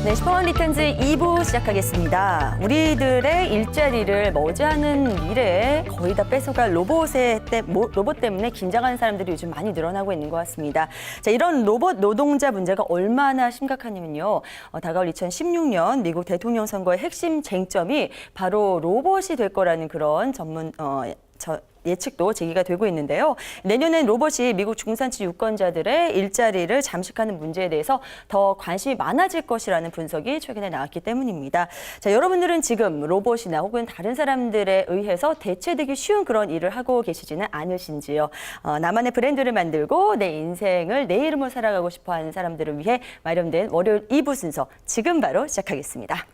네, 슈퍼원 리턴즈 2부 시작하겠습니다. 우리들의 일자리를 머지않은 미래에 거의 다 뺏어갈 로봇 때문에 긴장하는 사람들이 요즘 많이 늘어나고 있는 것 같습니다. 자, 이런 로봇 노동자 문제가 얼마나 심각하냐면요. 다가올 2016년 미국 대통령 선거의 핵심 쟁점이 바로 로봇이 될 거라는 그런 예측도 제기가 되고 있는데요. 내년엔 로봇이 미국 중산층 유권자들의 일자리를 잠식하는 문제에 대해서 더 관심이 많아질 것이라는 분석이 최근에 나왔기 때문입니다. 자, 여러분들은 지금 로봇이나 혹은 다른 사람들에 의해서 대체되기 쉬운 그런 일을 하고 계시지는 않으신지요? 나만의 브랜드를 만들고 내 인생을 내 이름으로 살아가고 싶어하는 사람들을 위해 마련된 월요일 2부 순서 지금 바로 시작하겠습니다.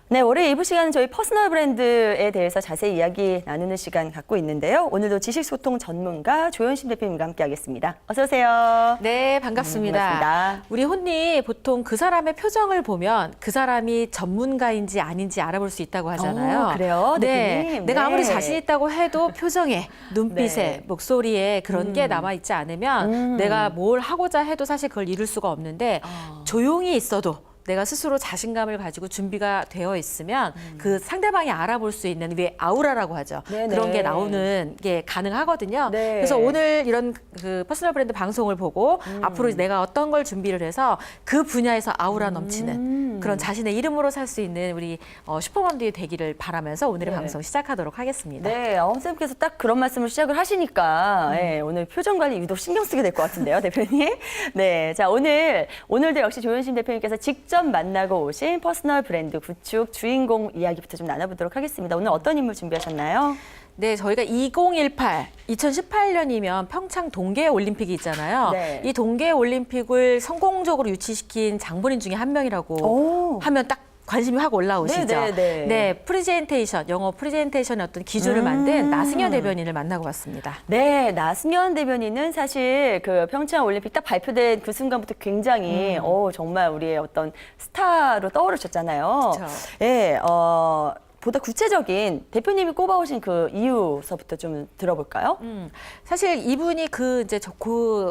네, 월요일 2부 시간은 저희 퍼스널 브랜드에 대해서 자세히 이야기 나누는 시간 갖고 있는데요. 오늘도 지식소통 전문가 조현심 대표님과 함께하겠습니다. 어서 오세요. 네, 반갑습니다. 반갑습니다. 우리 혼니 보통 그 사람의 표정을 보면 그 사람이 전문가인지 아닌지 알아볼 수 있다고 하잖아요. 그래요? 네, 대표님? 내가 아무리 네. 자신 있다고 해도 표정에, 눈빛에, 네. 목소리에 그런 게 남아있지 않으면 내가 뭘 하고자 해도 사실 그걸 이룰 수가 없는데 조용히 있어도 내가 스스로 자신감을 가지고 준비가 되어 있으면 그 상대방이 알아볼 수 있는 왜 아우라라고 하죠. 네네. 그런 게 나오는 게 가능하거든요. 네. 그래서 오늘 이런 그 퍼스널 브랜드 방송을 보고 앞으로 내가 어떤 걸 준비를 해서 그 분야에서 아우라 넘치는 그런 자신의 이름으로 살 수 있는 우리 슈퍼먼들이 되기를 바라면서 오늘의 네. 방송 시작하도록 하겠습니다. 네, 선생님께서 딱 그런 말씀을 시작을 하시니까 예, 오늘 표정 관리 유독 신경 쓰게 될 것 같은데요, 대표님. 네, 자 오늘도 역시 조현심 대표님께서 직접 만나고 오신 퍼스널 브랜드 구축 주인공 이야기부터 좀 나눠보도록 하겠습니다. 오늘 어떤 인물 준비하셨나요? 네, 저희가 2018년이면 평창 동계올림픽이 있잖아요. 네. 이 동계올림픽을 성공적으로 유치시킨 장본인 중에 한 명이라고 하면 딱 관심이 확 올라오시죠. 네, 프레젠테이션, 영어 프레젠테이션의 어떤 기준을 만든 나승현 대변인을 만나고 왔습니다. 네, 나승현 대변인은 사실 그 평창 올림픽 딱 발표된 그 순간부터 굉장히 정말 우리의 어떤 스타로 떠오르셨잖아요. 그렇죠. 예, 보다 구체적인 대표님이 꼽아오신 그 이유서부터 좀 들어볼까요? 사실 이분이 그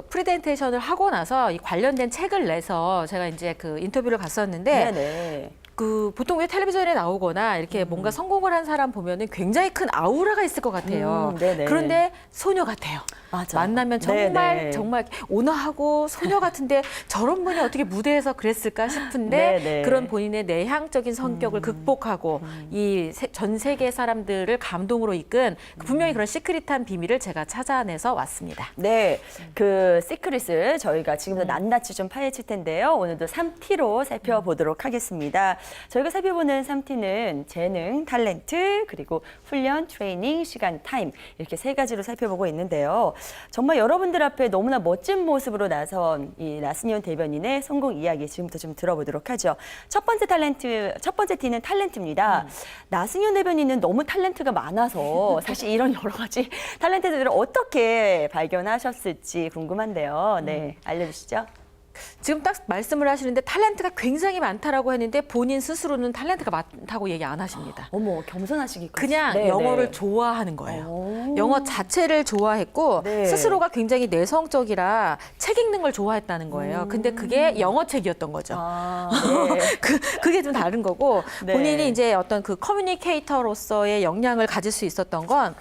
프레젠테이션을 하고 나서 이 관련된 책을 내서 제가 이제 그 인터뷰를 갔었는데 네네. 그 보통 왜 텔레비전에 나오거나 이렇게 뭔가 성공을 한 사람 보면은 굉장히 큰 아우라가 있을 것 같아요. 네네. 그런데 소녀 같아요. 맞아. 만나면 정말 온화하고 소녀 같은데 저런 분이 어떻게 무대에서 그랬을까 싶은데 네네. 그런 본인의 내향적인 성격을 극복하고 이 전 세계 사람들을 감동으로 이끈 분명히 그런 시크릿한 비밀을 제가 찾아내서 왔습니다. 네, 그 시크릿을 저희가 지금부터 낱낱이 좀 파헤칠 텐데요. 오늘도 3T로 살펴보도록 하겠습니다. 저희가 살펴보는 3T는 재능, 탤런트, 그리고 훈련, 트레이닝, 시간, 타임 이렇게 세 가지로 살펴보고 있는데요. 정말 여러분들 앞에 너무나 멋진 모습으로 나선 이 나승현 대변인의 성공 이야기 지금부터 좀 들어보도록 하죠. 첫 번째 T는 탤런트입니다. 나승현 대변인은 너무 탤런트가 많아서 사실 이런 여러 가지 탤런트들을 어떻게 발견하셨을지 궁금한데요. 네, 알려주시죠. 지금 딱 말씀을 하시는데 탤런트가 굉장히 많다라고 했는데 본인 스스로는 탤런트가 많다고 얘기 안 하십니다. 어머, 겸손하시기까지. 그냥 네, 영어를 네. 좋아하는 거예요. 오. 영어 자체를 좋아했고 네. 스스로가 굉장히 내성적이라 책 읽는 걸 좋아했다는 거예요. 근데 그게 영어 책이었던 거죠. 아, 네. 그게 좀 다른 거고 네. 본인이 이제 어떤 그 커뮤니케이터로서의 역량을 가질 수 있었던 건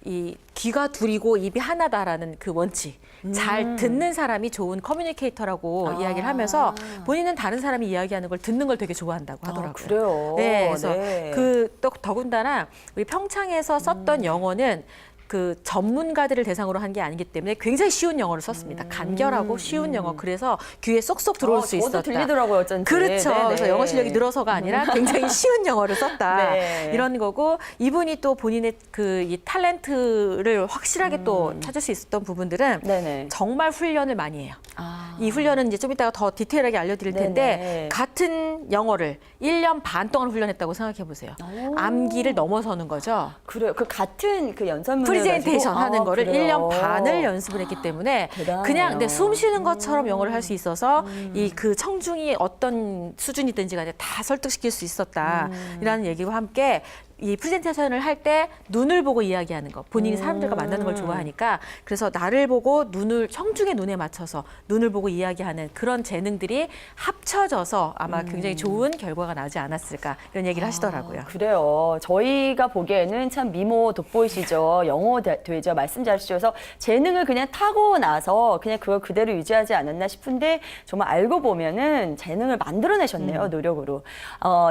이 귀가 둘이고 입이 하나다라는 그 원칙. 잘 듣는 사람이 좋은 커뮤니케이터라고 이야기를 하면서 본인은 다른 사람이 이야기하는 걸 듣는 걸 되게 좋아한다고 하더라고요. 그래요? 네, 그래서 네. 또 더군다나 우리 평창에서 썼던 영어는 그 전문가들을 대상으로 한 게 아니기 때문에 굉장히 쉬운 영어를 썼습니다. 간결하고 쉬운 영어. 그래서 귀에 쏙쏙 들어올 수 있었다. 저도 들리더라고요, 어쩐지. 그렇죠. 네네. 그래서 영어 실력이 늘어서가 아니라 굉장히 쉬운 영어를 썼다. 네. 이런 거고 이분이 또 본인의 그 이 탤런트를 확실하게 또 찾을 수 있었던 부분들은 네네. 정말 훈련을 많이 해요. 아. 이 훈련은 이제 좀 이따가 더 디테일하게 알려드릴 텐데 네네. 같은 영어를 1년 반 동안 훈련했다고 생각해 보세요. 오. 암기를 넘어서는 거죠. 그래요. 그 같은 그 연설문을 프레젠테이션 하는 거를 그래요? 1년 반을 연습을 했기 때문에 대단하네요. 그냥 숨 쉬는 것처럼 영어를 할 수 있어서 이 그 청중이 어떤 수준이든지 간에 다 설득시킬 수 있었다라는 얘기와 함께 이 프레젠테이션을 할 때 눈을 보고 이야기하는 거. 본인이 사람들과 만나는 걸 좋아하니까 그래서 나를 보고 청중의 눈에 맞춰서 눈을 보고 이야기하는 그런 재능들이 합쳐져서 아마 굉장히 좋은 결과가 나지 않았을까 이런 얘기를 하시더라고요. 그래요. 저희가 보기에는 참 미모 돋보이시죠. 영어 되죠. 말씀 잘 주셔서 재능을 그냥 타고 나서 그냥 그걸 그대로 유지하지 않았나 싶은데 정말 알고 보면은 재능을 만들어내셨네요. 노력으로.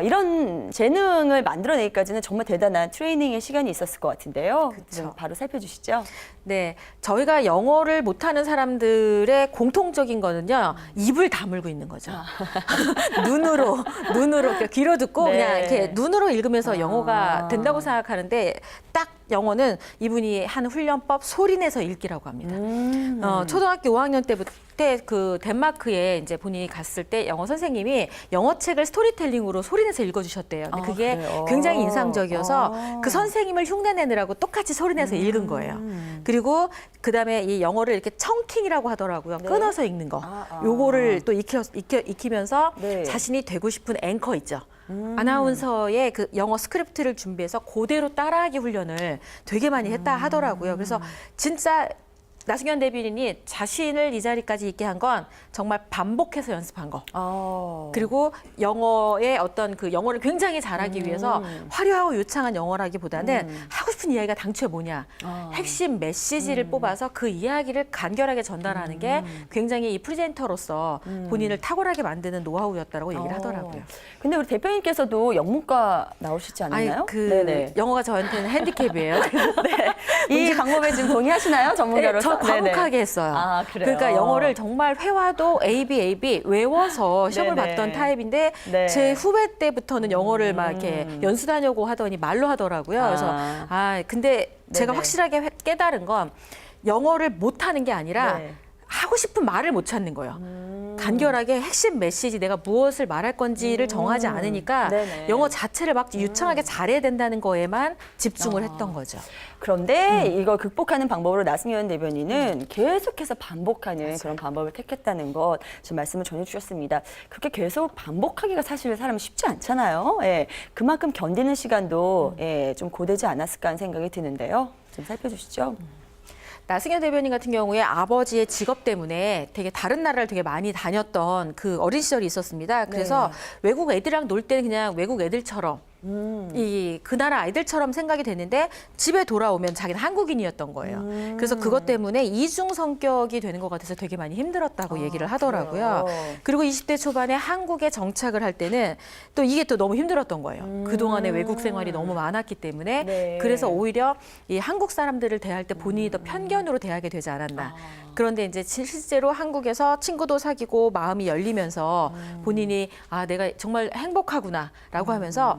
이런 재능을 만들어내기까지는 정말 대단한 트레이닝의 시간이 있었을 것 같은데요. 좀 바로 살펴주시죠. 네, 저희가 영어를 못하는 사람들의 공통적인 거는요, 입을 다물고 있는 거죠. 눈으로 그러니까 귀로 듣고 네. 그냥 이렇게 눈으로 읽으면서 영어가 된다고 생각하는데 딱 영어는 이분이 한 훈련법 소리내서 읽기라고 합니다. 초등학교 5학년 때부터 그 덴마크에 이제 본인이 갔을 때 영어 선생님이 영어 책을 스토리텔링으로 소리내서 읽어주셨대요. 근데 그게 그래요? 굉장히 인상적이어서 그 선생님을 흉내내느라고 똑같이 소리내서 읽은 거예요. 그리고 그다음에 이 영어를 이렇게 청킹이라고 하더라고요. 네. 끊어서 읽는 거. 요거를 또 익히면서 네. 자신이 되고 싶은 앵커 있죠. 아나운서의 그 영어 스크립트를 준비해서 그대로 따라하기 훈련을 되게 많이 했다 하더라고요. 그래서 진짜 나승현 대변인이 자신을 이 자리까지 있게 한 건 정말 반복해서 연습한 거. 그리고 영어의 어떤 그 영어를 굉장히 잘하기 위해서 화려하고 유창한 영어라기보다는 하고 싶은 이야기가 당초에 뭐냐. 핵심 메시지를 뽑아서 그 이야기를 간결하게 전달하는 게 굉장히 이 프리젠터로서 본인을 탁월하게 만드는 노하우였다고 얘기를 하더라고요. 근데 우리 대표님께서도 영문과 나오시지 않았나요? 네네. 영어가 저한테는 핸디캡이에요. 이 방법에 지금 동의하시나요? 전문가로서? 저 과묵하게 했어요. 그래요? 그러니까 영어를 정말 회화도 A, B 외워서 시험을 네네. 봤던 타입인데 네. 제 후배 때부터는 영어를 막 이렇게 연수 다녀고 하더니 말로 하더라고요. 그래서 근데 제가 네네. 확실하게 깨달은 건 영어를 못하는 게 아니라 네. 하고 싶은 말을 못 찾는 거예요. 간결하게 핵심 메시지 내가 무엇을 말할 건지를 정하지 않으니까 네네. 영어 자체를 막 유창하게 잘해야 된다는 거에만 집중을 했던 거죠. 그런데 이걸 극복하는 방법으로 나승현 대변인은 계속해서 반복하는 그런 방법을 택했다는 것 지금 말씀을 전해주셨습니다. 그렇게 계속 반복하기가 사실 사람이 쉽지 않잖아요. 예, 그만큼 견디는 시간도 좀 고되지 않았을까 하는 생각이 드는데요. 좀 살펴주시죠. 나승현 대변인 같은 경우에 아버지의 직업 때문에 되게 다른 나라를 되게 많이 다녔던 그 어린 시절이 있었습니다. 그래서 외국 애들이랑 놀 때는 그냥 외국 애들처럼 그 나라 아이들처럼 생각이 됐는데 집에 돌아오면 자기는 한국인이었던 거예요. 그래서 그것 때문에 이중 성격이 되는 것 같아서 되게 많이 힘들었다고 얘기를 하더라고요. 그래요? 그리고 20대 초반에 한국에 정착을 할 때는 또 이게 또 너무 힘들었던 거예요. 그동안의 외국 생활이 너무 많았기 때문에 네. 그래서 오히려 이 한국 사람들을 대할 때 본인이 더 편견으로 대하게 되지 않았나. 그런데 이제 실제로 한국에서 친구도 사귀고 마음이 열리면서 본인이 내가 정말 행복하구나라고 하면서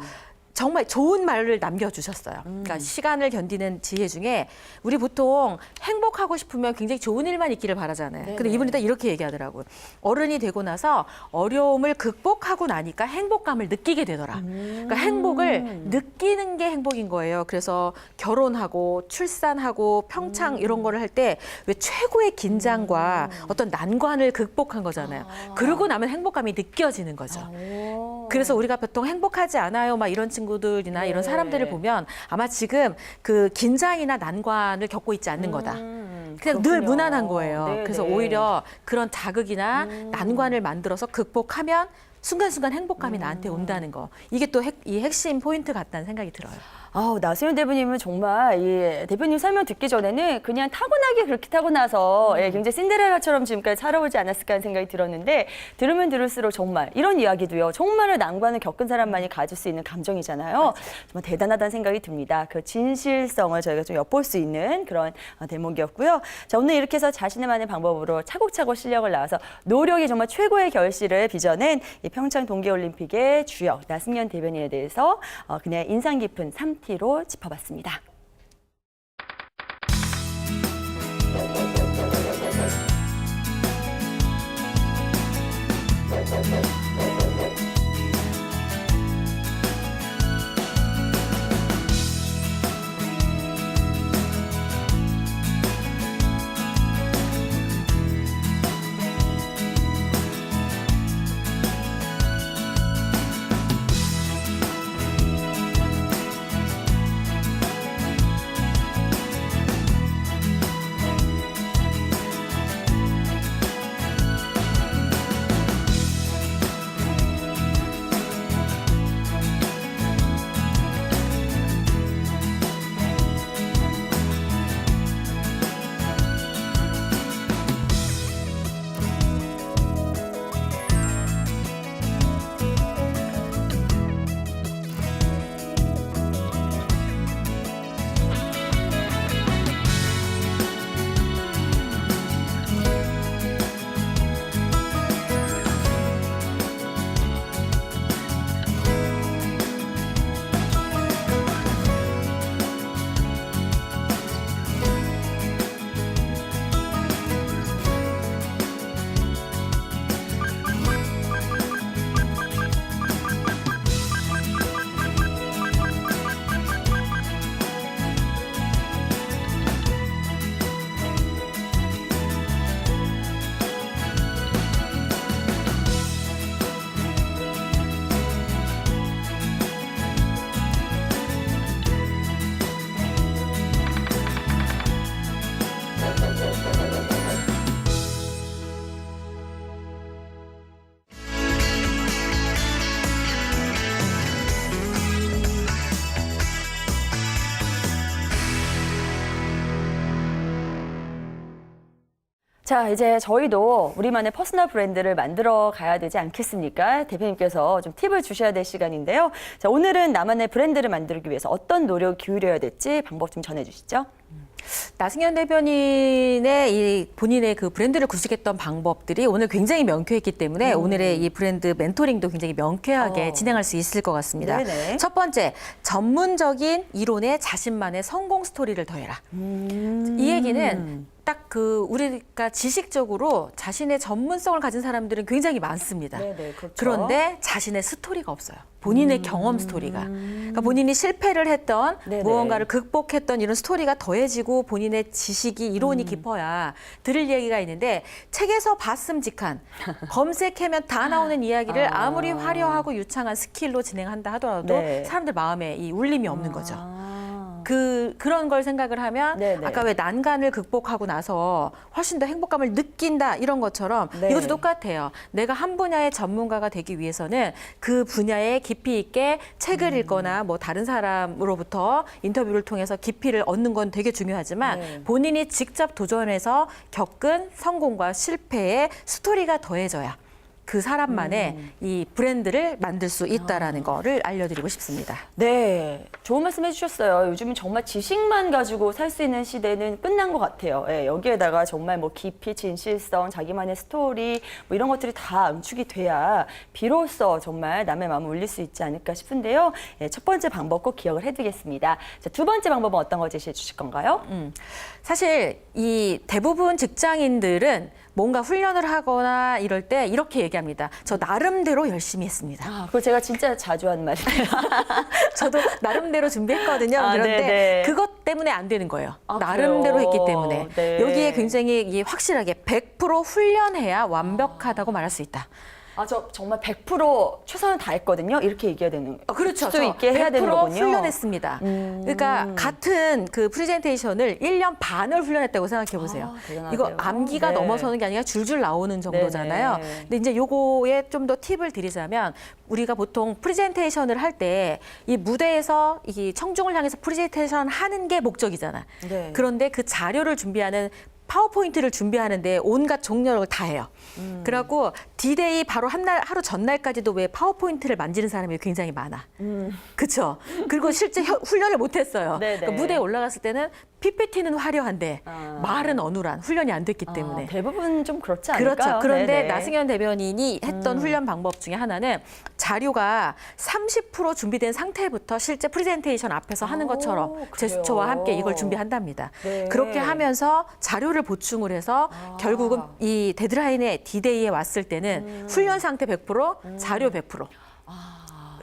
정말 좋은 말을 남겨주셨어요. 그러니까 시간을 견디는 지혜 중에 우리 보통 행복하고 싶으면 굉장히 좋은 일만 있기를 바라잖아요. 근데 이분이 딱 이렇게 얘기하더라고요. 어른이 되고 나서 어려움을 극복하고 나니까 행복감을 느끼게 되더라. 그러니까 행복을 느끼는 게 행복인 거예요. 그래서 결혼하고 출산하고 평창 이런 거를 할 때 왜 최고의 긴장과 어떤 난관을 극복한 거잖아요. 그러고 나면 행복감이 느껴지는 거죠. 그래서 우리가 보통 행복하지 않아요, 막 이런 친구들이나 이런 사람들을 보면 아마 지금 그 긴장이나 난관을 겪고 있지 않는 거다. 그냥 늘 무난한 거예요. 네네. 그래서 오히려 그런 자극이나 난관을 만들어서 극복하면 순간순간 행복감이 나한테 온다는 거. 이게 또 이 핵심 포인트 같다는 생각이 들어요. 나승현 대표님은 정말 대표님 설명 듣기 전에는 그냥 타고나게 그렇게 타고나서 굉장히 신데렐라처럼 지금까지 살아오지 않았을까 하는 생각이 들었는데 들으면 들을수록 정말 이런 이야기도요. 정말로 난관을 겪은 사람만이 가질 수 있는 감정이잖아요. 정말 대단하다는 생각이 듭니다. 그 진실성을 저희가 좀 엿볼 수 있는 그런 대목이었고요. 자, 오늘 이렇게 해서 자신만의 방법으로 차곡차곡 실력을 낳아서 노력이 정말 최고의 결실을 빚어낸 이 평창 동계올림픽의 주역 나승현 대변인에 대해서 그냥 인상 깊은 3T로 짚어봤습니다. 자, 이제 저희도 우리만의 퍼스널 브랜드를 만들어 가야 되지 않겠습니까? 대표님께서 좀 팁을 주셔야 될 시간인데요. 자, 오늘은 나만의 브랜드를 만들기 위해서 어떤 노력 기울여야 될지 방법 좀 전해주시죠. 나승현 대변인의 이 본인의 그 브랜드를 구축했던 방법들이 오늘 굉장히 명쾌했기 때문에 오늘의 이 브랜드 멘토링도 굉장히 명쾌하게 진행할 수 있을 것 같습니다. 네네. 첫 번째, 전문적인 이론에 자신만의 성공 스토리를 더해라. 이 얘기는 딱 그 우리가 지식적으로 자신의 전문성을 가진 사람들은 굉장히 많습니다. 네네, 그렇죠. 그런데 자신의 스토리가 없어요. 본인의 경험 스토리가. 그러니까 본인이 실패를 했던 네네. 무언가를 극복했던 이런 스토리가 더해지고 본인의 지식이 이론이 깊어야 들을 얘기가 있는데 책에서 봤음직한 검색하면 다 나오는 이야기를 아무리 화려하고 유창한 스킬로 진행한다 하더라도 네. 사람들 마음에 이 울림이 없는 거죠. 아. 그런 걸 생각을 하면 네네. 아까 왜 난간을 극복하고 나서 훨씬 더 행복감을 느낀다 이런 것처럼 네. 이것도 똑같아요. 내가 한 분야의 전문가가 되기 위해서는 그 분야에 깊이 있게 책을 읽거나 뭐 다른 사람으로부터 인터뷰를 통해서 깊이를 얻는 건 되게 중요하지만 네. 본인이 직접 도전해서 겪은 성공과 실패의 스토리가 더해져야 그 사람만의 이 브랜드를 만들 수 있다라는 거를 알려드리고 싶습니다. 네, 좋은 말씀 해주셨어요. 요즘은 정말 지식만 가지고 살 수 있는 시대는 끝난 것 같아요. 예, 여기에다가 정말 뭐 깊이, 진실성, 자기만의 스토리 뭐 이런 것들이 다 응축이 돼야 비로소 정말 남의 마음을 울릴 수 있지 않을까 싶은데요. 예, 첫 번째 방법 꼭 기억을 해두겠습니다. 자, 두 번째 방법은 어떤 거 제시해 주실 건가요? 사실 이 대부분 직장인들은 뭔가 훈련을 하거나 이럴 때 이렇게 얘기합니다. 저 나름대로 열심히 했습니다. 아, 그거 제가 진짜 자주 하는 말이에요. 저도 나름대로 준비했거든요. 아, 그런데 네네. 그것 때문에 안 되는 거예요. 아, 나름대로 그래요? 했기 때문에. 네. 여기에 굉장히 이 확실하게 100% 훈련해야 완벽하다고 말할 수 있다. 아, 저 정말 100% 최선을 다했거든요. 이렇게 얘기해야 되는. 그렇죠. 수 있게 해야 되는 100% 거군요. 훈련했습니다. 그러니까 같은 그 프레젠테이션을 1년 반을 훈련했다고 생각해 보세요. 아, 대단하세요. 이거 암기가 네. 넘어서는 게 아니라 줄줄 나오는 정도잖아요. 네네. 근데 이제 요거에 좀 더 팁을 드리자면 우리가 보통 프레젠테이션을 할 때 이 무대에서 이 청중을 향해서 프레젠테이션 하는 게 목적이잖아. 네. 그런데 그 자료를 준비하는 파워포인트를 준비하는데 온갖 종력을 다 해요. 그래갖고 D-Day 바로 하루 전날까지도 왜 파워포인트를 만지는 사람이 굉장히 많아. 그렇죠. 그리고 실제 훈련을 못했어요. 네네. 그러니까 무대에 올라갔을 때는 PPT는 화려한데 말은 어눌한 훈련이 안 됐기 때문에. 아, 대부분 좀 그렇지 않을까요? 그렇죠. 그런데 네네. 나승현 대변인이 했던 훈련 방법 중에 하나는 자료가 30% 준비된 상태부터 실제 프레젠테이션 앞에서 하는 것처럼 그래요? 제스처와 함께 이걸 준비한답니다. 네. 그렇게 하면서 자료를 보충을 해서 결국은 이 데드라인에 D-Day에 왔을 때는 훈련 상태 100%, 자료 100%.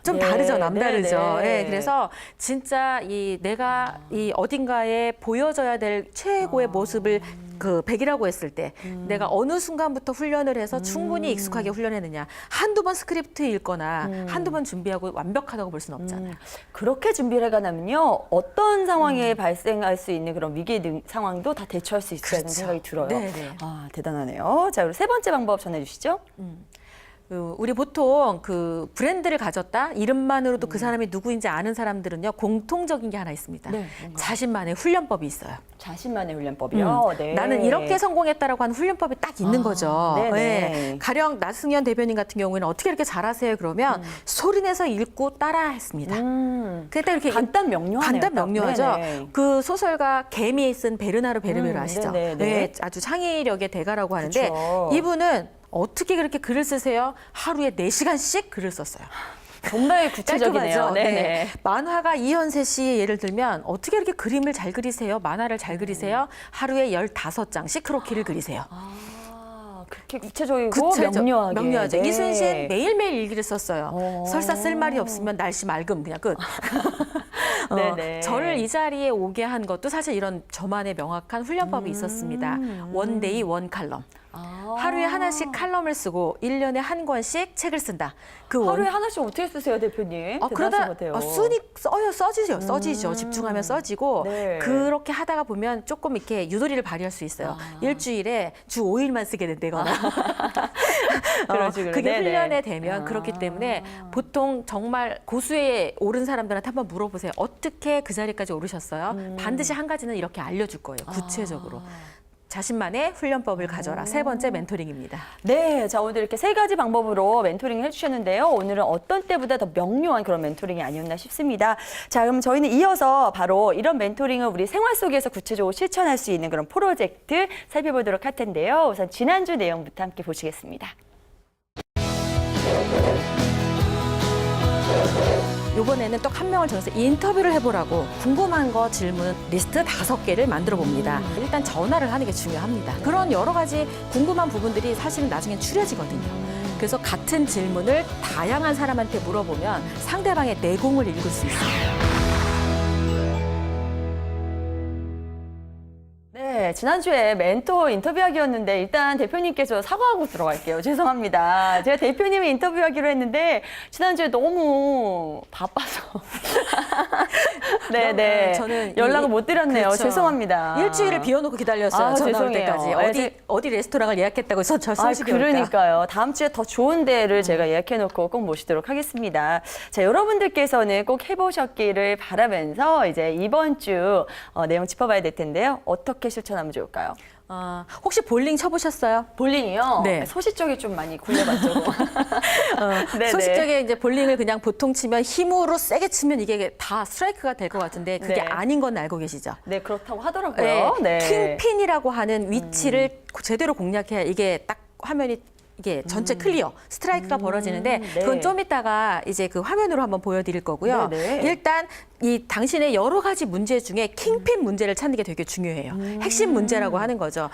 좀 네, 다르죠, 남다르죠. 네, 네. 예, 그래서 진짜 이 내가 이 어딘가에 보여져야 될 최고의 모습을 그 100이라고 했을 때 내가 어느 순간부터 훈련을 해서 충분히 익숙하게 훈련했느냐. 한두 번 스크립트 읽거나 한두 번 준비하고 완벽하다고 볼 수는 없잖아요. 그렇게 준비를 해가냐면요. 어떤 상황에 발생할 수 있는 그런 위기 상황도 다 대처할 수 있다는 그렇죠. 생각이 들어요. 네네. 아, 대단하네요. 자, 그리고 세 번째 방법 전해주시죠. 우리 보통 그 브랜드를 가졌다 이름만으로도 그 사람이 누구인지 아는 사람들은요 공통적인 게 하나 있습니다. 네, 뭔가요? 자신만의 훈련법이 있어요. 자신만의 훈련법이요. 네. 나는 이렇게 성공했다라고 하는 훈련법이 딱 있는 거죠. 네네. 예. 가령 나승현 대변인 같은 경우에는 어떻게 이렇게 잘하세요? 그러면 소리내서 읽고 따라했습니다. 그때 이렇게 간단 명료하네요. 간단 딱. 명료하죠. 네네. 그 소설가 개미에 쓴 베르나르 베르메르 아시죠? 네네네. 네, 아주 창의력의 대가라고 하는데 그쵸. 이분은 어떻게 그렇게 글을 쓰세요? 하루에 4시간씩 글을 썼어요. 정말 구체적이네요. 깔끔하죠? 네네. 네. 만화가 이현세 씨 예를 들면 어떻게 이렇게 그림을 잘 그리세요? 만화를 잘 그리세요? 하루에 15장씩 크로키를 그리세요. 아, 그렇게 구체적이고 구체적- 명료하게. 명료하죠. 네. 이순신 매일매일 일기를 썼어요. 설사 쓸 말이 없으면 날씨 맑음 그냥 끝. 네네. 저를 이 자리에 오게 한 것도 사실 이런 저만의 명확한 훈련법이 있었습니다. 원데이 원 칼럼. 하루에 하나씩 칼럼을 쓰고 1년에 한 권씩 책을 쓴다. 그 하루에 하나씩 어떻게 쓰세요, 대표님? 그러다 대단하신 것 같아요. 써지죠. 집중하면 써지고 네. 그렇게 하다가 보면 조금 이렇게 유도리를 발휘할 수 있어요. 일주일에 주 5일만 쓰게 된다거나. 그런 식으로. 그게 네네. 훈련에 되면 그렇기 때문에 보통 정말 고수에 오른 사람들한테 한번 물어보세요. 음. 어떻게 그 자리까지 오르셨어요? 반드시 한 가지는 이렇게 알려줄 거예요. 구체적으로. 자신만의 훈련법을 가져라. 세 번째 멘토링입니다. 네, 자 오늘 이렇게 세 가지 방법으로 멘토링을 해주셨는데요. 오늘은 어떤 때보다 더 명료한 그런 멘토링이 아니었나 싶습니다. 자, 그럼 저희는 이어서 바로 이런 멘토링을 우리 생활 속에서 구체적으로 실천할 수 있는 그런 프로젝트 살펴보도록 할 텐데요. 우선 지난주 내용부터 함께 보시겠습니다. 이번에는 또 한 명을 정해서 인터뷰를 해보라고 궁금한 거 질문 리스트 5개를 만들어 봅니다. 일단 전화를 하는 게 중요합니다. 그런 여러 가지 궁금한 부분들이 사실은 나중에 추려지거든요. 그래서 같은 질문을 다양한 사람한테 물어보면 상대방의 내공을 읽을 수 있어요. 네, 지난주에 멘토 인터뷰하기였는데 일단 대표님께서 사과하고 들어갈게요. 죄송합니다. 제가 대표님이 인터뷰하기로 했는데 지난주에 너무 바빠서 네네 저는 연락을 못 드렸네요. 그렇죠. 죄송합니다. 일주일을 비워놓고 기다렸어요. 전화 올 죄송해요. 때까지. 어디 레스토랑을 예약했다고 해서 저 소식이 올까. 그러니까요. 다음 주에 더 좋은 데를 제가 예약해놓고 꼭 모시도록 하겠습니다. 자, 여러분들께서는 꼭 해보셨기를 바라면서 이제 이번 주 내용 짚어봐야 될 텐데요. 어떻게 실천하면 좋을까요? 혹시 볼링 쳐보셨어요? 볼링이요? 네. 소시적이 좀 많이 굴려봤죠. 네네. 소식적에 이제 볼링을 그냥 보통 치면 힘으로 세게 치면 이게 다 스트라이크가 될 것 같은데 그게 네. 아닌 건 알고 계시죠? 네, 그렇다고 하더라고요. 네. 킹핀이라고 하는 위치를 제대로 공략해야 이게 딱 화면이 이게 전체 클리어, 스트라이크가 벌어지는데 네. 그건 좀 이따가 이제 그 화면으로 한번 보여드릴 거고요. 네네. 일단 이 당신의 여러 가지 문제 중에 킹핀 문제를 찾는 게 되게 중요해요. 핵심 문제라고 하는 거죠.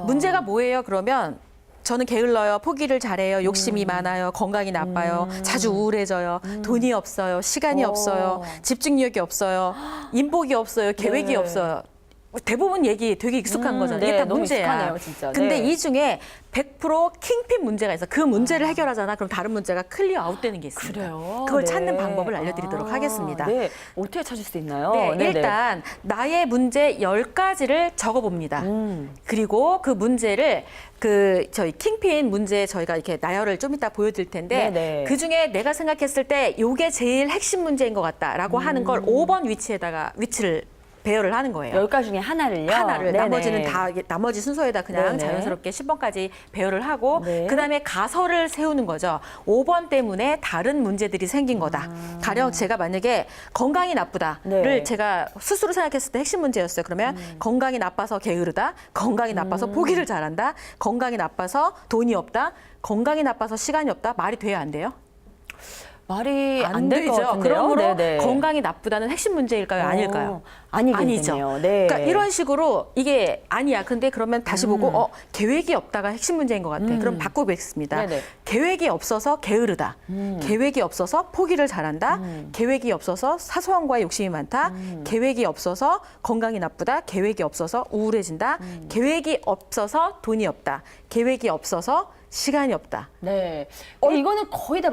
문제가 뭐예요? 그러면 저는 게을러요, 포기를 잘해요, 욕심이 많아요, 건강이 나빠요, 자주 우울해져요, 돈이 없어요, 시간이 없어요, 집중력이 없어요, 인복이 없어요, 계획이 네. 없어요. 대부분 얘기 되게 익숙한 거잖아요. 네, 이게 다 너무 문제야. 익숙하네요, 진짜. 근데 네. 이 중에 100% 킹핀 문제가 있어. 그 문제를 해결하잖아. 그럼 다른 문제가 클리어 아웃되는 게 있습니다. 그래요? 그걸 네. 찾는 방법을 알려드리도록 하겠습니다. 네, 어떻게 찾을 수 있나요? 네, 네네. 일단 나의 문제 10가지를 적어봅니다. 그리고 그 문제를 저희 킹핀 문제 저희가 이렇게 나열을 좀 이따 보여드릴 텐데 네네. 그 중에 내가 생각했을 때 이게 제일 핵심 문제인 것 같다라고 하는 걸 5번 위치를 배열을 하는 거예요. 10가지 중에 하나를요? 하나를 네네. 나머지는 다 나머지 순서에다 그냥 네네. 자연스럽게 10번까지 배열을 하고 네. 그다음에 가설을 세우는 거죠. 5번 때문에 다른 문제들이 생긴 거다. 가령 제가 만약에 건강이 나쁘다를 네. 제가 스스로 생각했을 때 핵심 문제였어요. 그러면 건강이 나빠서 게으르다. 건강이 나빠서 포기를 잘한다. 건강이 나빠서 돈이 없다. 건강이 나빠서 시간이 없다. 말이 돼야 안 돼요? 말이 안 안 될 것 되죠. 같은데요? 그러므로 네네. 건강이 나쁘다는 핵심 문제일까요? 아닐까요? 아니겠네요. 네. 그러니까 이런 식으로 이게 아니야. 근데 그러면 다시 보고 계획이 없다가 핵심 문제인 것 같아. 그럼 바꾸겠습니다. 네네. 계획이 없어서 게으르다. 계획이 없어서 포기를 잘한다. 계획이 없어서 사소한 거에 욕심이 많다. 계획이 없어서 건강이 나쁘다. 계획이 없어서 우울해진다. 계획이 없어서 돈이 없다. 계획이 없어서 시간이 없다. 네. 이거는 거의 다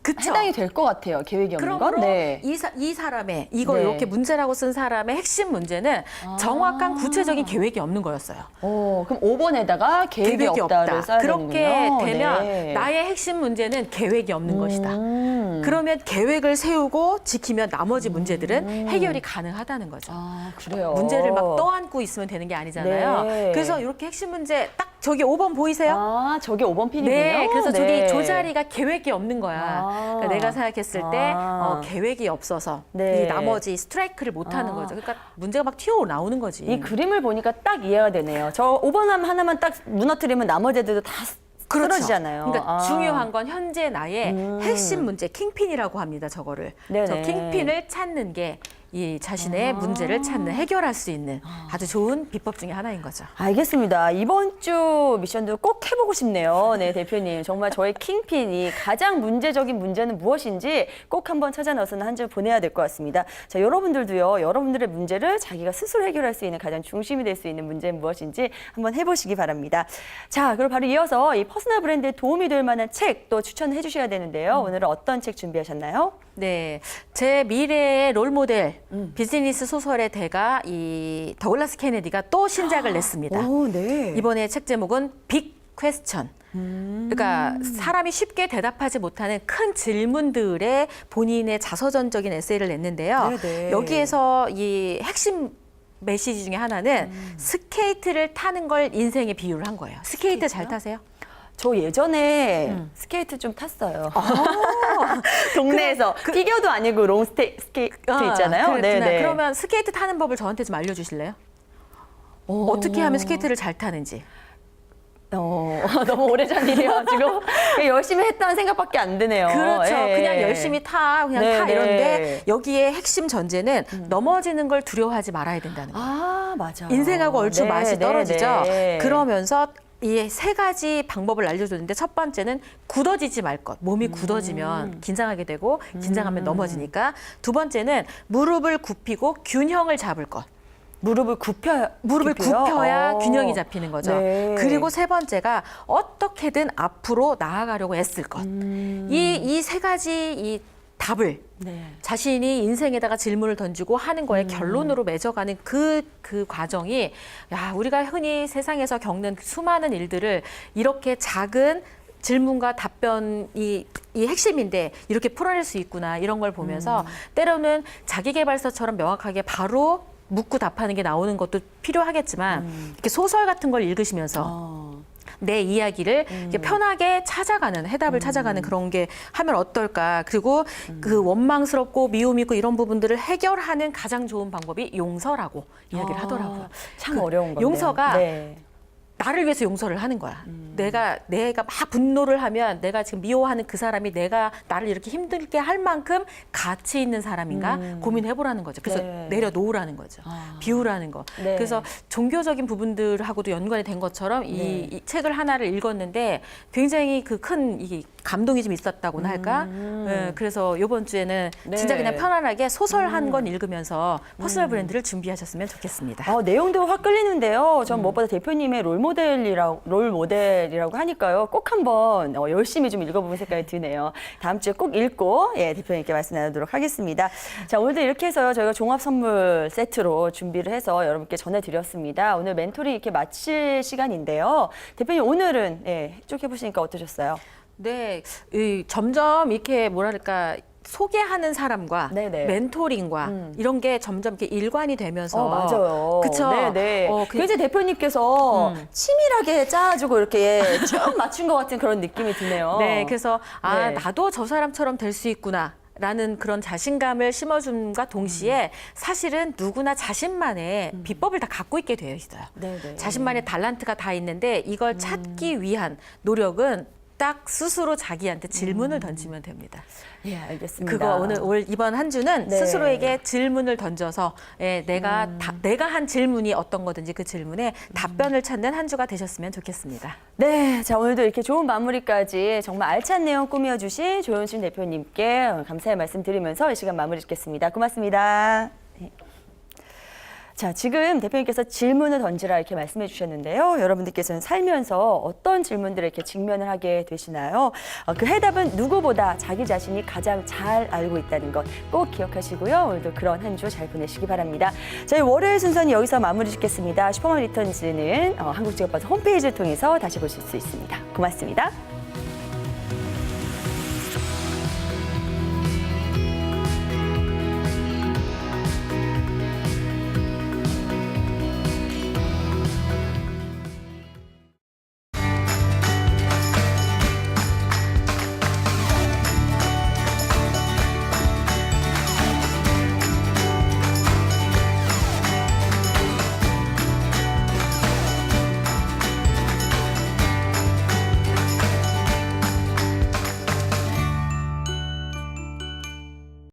그쵸? 해당이 될 것 같아요. 계획이 없는 건. 그러므로 네. 이 사람의 이걸 네. 이렇게 문제라고 쓴 사람의 핵심 문제는 정확한 구체적인 계획이 없는 거였어요. 그럼 5번에다가 계획이 없다를 써야 그렇게 되는군요. 되면 네. 나의 핵심 문제는 계획이 없는 것이다. 그러면 계획을 세우고 지키면 나머지 문제들은 해결이 가능하다는 거죠. 그래요. 문제를 막 떠안고 있으면 되는 게 아니잖아요. 네. 그래서 이렇게 핵심 문제 딱 저기 5번 보이세요? 저게 5번 핀이군요. 네, 그래서 네. 저기 조자리가 계획이 없는 거야. 그러니까 내가 생각했을 때 계획이 없어서 네. 이 나머지 스트라이크를 못 하는 거죠. 그러니까 문제가 막 튀어나오는 거지. 이 그림을 보니까 딱 이해가 되네요. 저 5번 하나만 딱 무너뜨리면 나머지 애들도 다 쓰러지잖아요. 그러니까 중요한 건 현재 나의 핵심 문제, 킹핀이라고 합니다. 저거를. 네네. 저 킹핀을 찾는 게 이 자신의 문제를 찾는, 해결할 수 있는 아주 좋은 비법 중에 하나인 거죠. 알겠습니다. 이번 주 미션도 꼭 해보고 싶네요. 네, 대표님. 정말 저의 킹핀이 가장 문제적인 문제는 무엇인지 꼭 한번 찾아 넣어서는 한 주 보내야 될 것 같습니다. 자, 여러분들도요, 여러분들의 문제를 자기가 스스로 해결할 수 있는 가장 중심이 될 수 있는 문제는 무엇인지 한번 해보시기 바랍니다. 자, 그리고 바로 이어서 이 퍼스널 브랜드에 도움이 될 만한 책 또 추천해 주셔야 되는데요. 오늘은 어떤 책 준비하셨나요? 네, 제 미래의 롤모델 비즈니스 소설의 대가 이 더글라스 케네디가 또 신작을 냈습니다. 네. 이번에 책 제목은 빅 퀘스천. 그러니까 사람이 쉽게 대답하지 못하는 큰 질문들에 본인의 자서전적인 에세이를 냈는데요. 네네. 여기에서 이 핵심 메시지 중에 하나는 스케이트를 타는 걸 인생에 비유를 한 거예요. 스케이트 잘 타세요? 저 예전에 스케이트 좀 탔어요. 동네에서 피겨도 아니고 스케이트 있잖아요. 그렇구나. 그러면 스케이트 타는 법을 저한테 좀 알려주실래요? 어떻게 하면 스케이트를 잘 타는지. 너무 오래전 일이어가지고 열심히 했다는 생각밖에 안 드네요. 그렇죠. 예. 그냥 열심히 타, 그냥 네, 타 이런데 네. 여기에 핵심 전제는 넘어지는 걸 두려워하지 말아야 된다는 거예요. 아, 맞아. 인생하고 얼추 네, 맛이 네, 떨어지죠. 네. 그러면서 이 세 가지 방법을 알려줬는데 첫 번째는 굳어지지 말 것. 몸이 굳어지면 긴장하게 되고 긴장하면 넘어지니까. 두 번째는 무릎을 굽히고 균형을 잡을 것. 무릎을 굽혀야 균형이 잡히는 거죠. 네. 그리고 세 번째가 어떻게든 앞으로 나아가려고 애쓸 것. 이 세 가지 이 답을 자신이 인생에다가 질문을 던지고 하는 거에 결론으로 맺어가는 그 과정이 야, 우리가 흔히 세상에서 겪는 수많은 일들을 이렇게 작은 질문과 답변이 이 핵심인데 이렇게 풀어낼 수 있구나 이런 걸 보면서 때로는 자기계발서처럼 명확하게 바로 묻고 답하는 게 나오는 것도 필요하겠지만 이렇게 소설 같은 걸 읽으시면서 내 이야기를 이렇게 편하게 찾아가는 해답을 찾아가는 그런 게 하면 어떨까. 그리고 그 원망스럽고 미움 있고 이런 부분들을 해결하는 가장 좋은 방법이 용서라고 이야기를 하더라고요. 참 어려운 건데. 용서가 나를 위해서 용서를 하는 거야. 내가 막 분노를 하면 내가 지금 미워하는 그 사람이 내가 나를 이렇게 힘들게 할 만큼 가치 있는 사람인가 고민해보라는 거죠. 그래서 내려놓으라는 거죠. 비우라는 거. 그래서 종교적인 부분들하고도 연관이 된 것처럼 이 책을 하나를 읽었는데 굉장히 그 큰 감동이 좀 있었다고나 할까? 그래서 이번 주에는 진짜 그냥 편안하게 소설 한 권 읽으면서 퍼스널 브랜드를 준비하셨으면 좋겠습니다. 내용도 확 끌리는데요. 전 무엇보다 대표님의 롤 모델이라고 하니까요. 꼭 한번 열심히 좀 읽어보는 생각이 드네요. 다음 주에 꼭 읽고 대표님께 말씀 나누도록 하겠습니다. 자, 오늘도 이렇게 해서 저희가 종합 선물 세트로 준비를 해서 여러분께 전해드렸습니다. 오늘 멘토링 이렇게 마칠 시간인데요. 대표님 오늘은 쭉 해보시니까 어떠셨어요? 네, 점점 이렇게 뭐랄까 소개하는 사람과 멘토링과 이런 게 점점 이렇게 일관이 되면서 맞아요. 그렇죠. 그래서 대표님께서 치밀하게 짜주고 이렇게 쭉 맞춘 것 같은 그런 느낌이 드네요. 네, 그래서 나도 저 사람처럼 될 수 있구나. 라는 그런 자신감을 심어줌과 동시에 사실은 누구나 자신만의 비법을 다 갖고 있게 되어 있어요. 자신만의 달란트가 다 있는데 이걸 찾기 위한 노력은 딱 스스로 자기한테 질문을 던지면 됩니다. 예, 알겠습니다. 그거 이번 한 주는 스스로에게 질문을 던져서 내가 한 질문이 어떤 거든지 그 질문에 답변을 찾는 한 주가 되셨으면 좋겠습니다. 네, 자 오늘도 이렇게 좋은 마무리까지 정말 알찬 내용 꾸며주신 조윤심 대표님께 감사의 말씀 드리면서 이 시간 마무리 짓겠습니다. 고맙습니다. 자, 지금 대표님께서 질문을 던지라 이렇게 말씀해 주셨는데요. 여러분들께서는 살면서 어떤 질문들에 이렇게 직면을 하게 되시나요? 그 해답은 누구보다 자기 자신이 가장 잘 알고 있다는 것 꼭 기억하시고요. 오늘도 그런 한 주 잘 보내시기 바랍니다. 저희 월요일 순서는 여기서 마무리 짓겠습니다. 슈퍼맘 리턴즈는 한국직업방송 홈페이지를 통해서 다시 보실 수 있습니다. 고맙습니다.